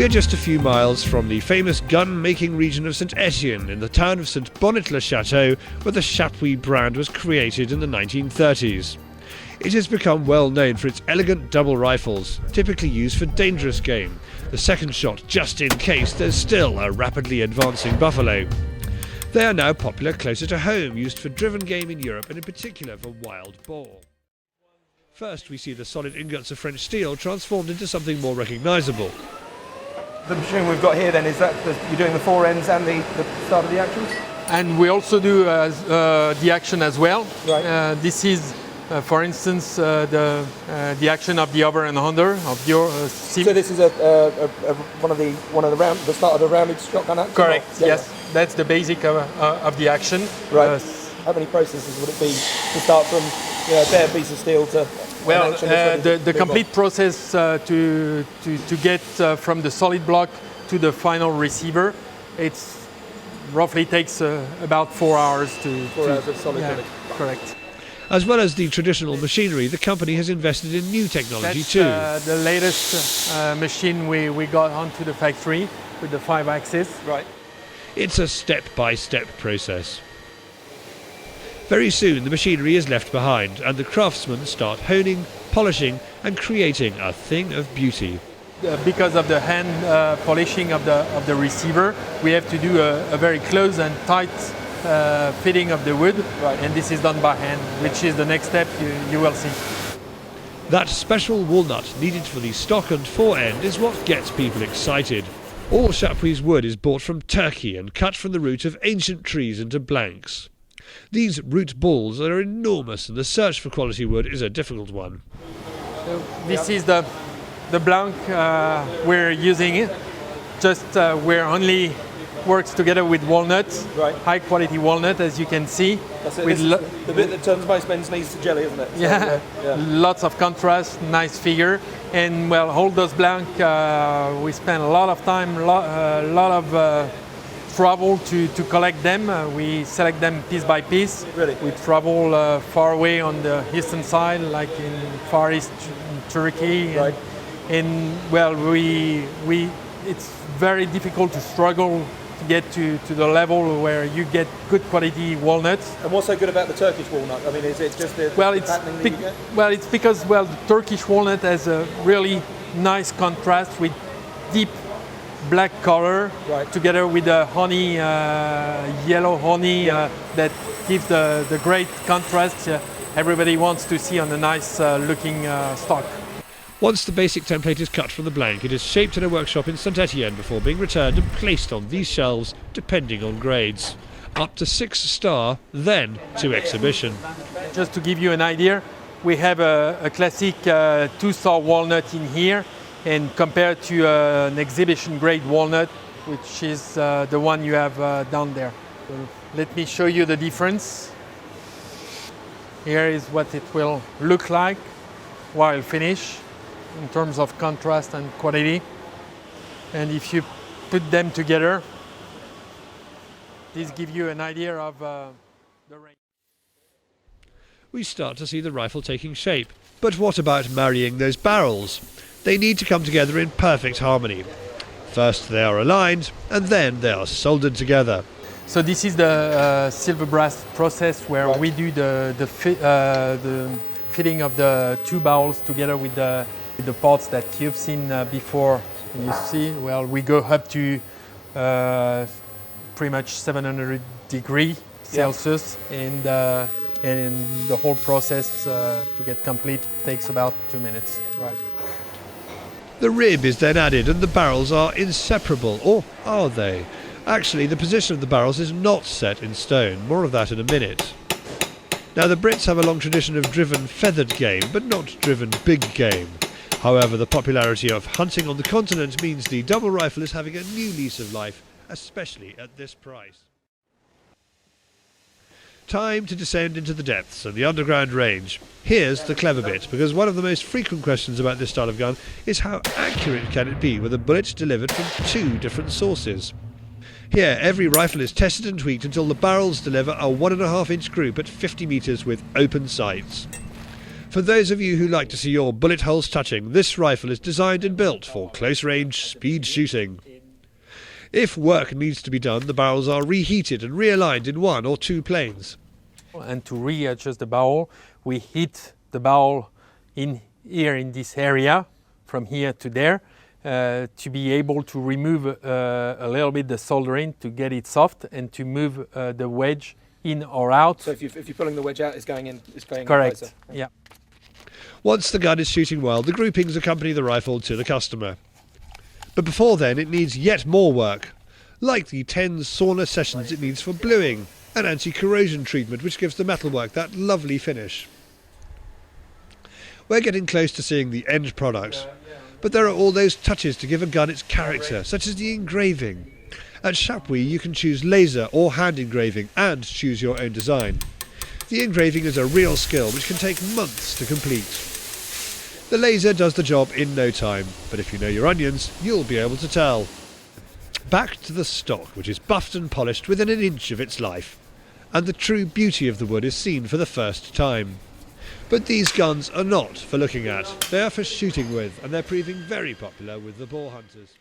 We are just a few miles from the famous gun-making region of St Etienne in the town of St Bonnet-le-Château, where the Chapuis brand was created in the 1930s. It has become well known for its elegant double rifles, typically used for dangerous game, the second shot just in case there's still a rapidly advancing buffalo. They are now popular closer to home, used for driven game in Europe and in particular for wild boar. First we see the solid ingots of French steel transformed into something more recognisable. The machine we've got here then, is that you're doing the four ends and the start of the actions? And we also do the action as well. Right. This is, for instance, the action of the over and under of your sim. So this is one of the round, the start of the rounded shotgun action? Correct. Yeah. Yes, that's the basic of the action. Right. How many processes would it be to start from a bare piece of steel to? Well, the complete process to get from the solid block to the final receiver, it's roughly takes about 4 hours to 4 hours of solid block. Correct. As well as the traditional machinery, the company has invested in new technology too. The latest machine we got onto the factory with the 5-axis. Right. It's a step-by-step process. Very soon the machinery is left behind and the craftsmen start honing, polishing and creating a thing of beauty. Because of the hand polishing of the receiver, we have to do a very close and tight fitting of the wood, right. And this is done by hand, which is the next step you will see. That special walnut needed for the stock and forend is what gets people excited. All Chapuis wood is bought from Turkey and cut from the root of ancient trees into blanks. These root balls are enormous and the search for quality wood is a difficult one. So this is the blank we're using. Just we're only works together with walnut, right. High quality walnut, as you can see. That's it. The bit that turns most men's knees to jelly, isn't it? So, yeah. Yeah, Lots of contrast, nice figure, and well, all those blank. We spend a lot of time, a lot of travel to collect them. We select them piece by piece. Really? We travel far away on the eastern side, like in Far East Turkey. Right. And well, it's very difficult to struggle to get to the level where you get good quality walnuts. And what's so good about the Turkish walnut? I mean, is it just the patterning that you get? Well, it's because the Turkish walnut has a really nice contrast with deep black color, right. Together with the honey, yellow honey, that gives the great contrast everybody wants to see on a nice looking stock. Once the basic template is cut from the blank, it is shaped in a workshop in St Etienne before being returned and placed on these shelves depending on grades. Up to 6-star, then to exhibition. Just to give you an idea, we have a classic 2-star walnut in here, and compared to an exhibition grade walnut, which is the one you have down there. So let me show you the difference. Here is what it will look like while finished in terms of contrast and quality. And if you put them together, this gives you an idea of the range. We start to see the rifle taking shape. But what about marrying those barrels? They need to come together in perfect harmony. First they are aligned and then they are soldered together. So this is the silver brass process where right. we do the fitting of the two barrels together with the parts that you've seen before. You see, well, we go up to pretty much 700 degrees Celsius, and the whole process to get complete takes about 2 minutes. Right. The rib is then added and the barrels are inseparable, or are they? Actually, the position of the barrels is not set in stone, more of that in a minute. Now the Brits have a long tradition of driven feathered game, but not driven big game. However, the popularity of hunting on the continent means the double rifle is having a new lease of life, especially at this price. Time to descend into the depths and the underground range. Here's the clever bit, because one of the most frequent questions about this style of gun is how accurate can it be with a bullet delivered from 2 different sources. Here, every rifle is tested and tweaked until the barrels deliver a 1.5-inch group at 50 metres with open sights. For those of you who like to see your bullet holes touching, this rifle is designed and built for close-range speed shooting. If work needs to be done, the barrels are reheated and realigned in 1 or 2 planes. And to readjust the barrel, we hit the barrel in here in this area, from here to there, to be able to remove a little bit the soldering to get it soft and to move the wedge in or out. So if you're pulling the wedge out, it's going in. It's going Correct. In closer. Yeah. Once the gun is shooting well, the groupings accompany the rifle to the customer. But before then, it needs yet more work, like the 10 sauna sessions it needs for bluing and anti-corrosion treatment, which gives the metalwork that lovely finish. We're getting close to seeing the end product, but there are all those touches to give a gun its character, such as the engraving. At Chapuis you can choose laser or hand engraving and choose your own design. The engraving is a real skill which can take months to complete. The laser does the job in no time, but if you know your onions, you'll be able to tell. Back to the stock, which is buffed and polished within an inch of its life, and the true beauty of the wood is seen for the first time. But these guns are not for looking at, they are for shooting with, and they're proving very popular with the boar hunters.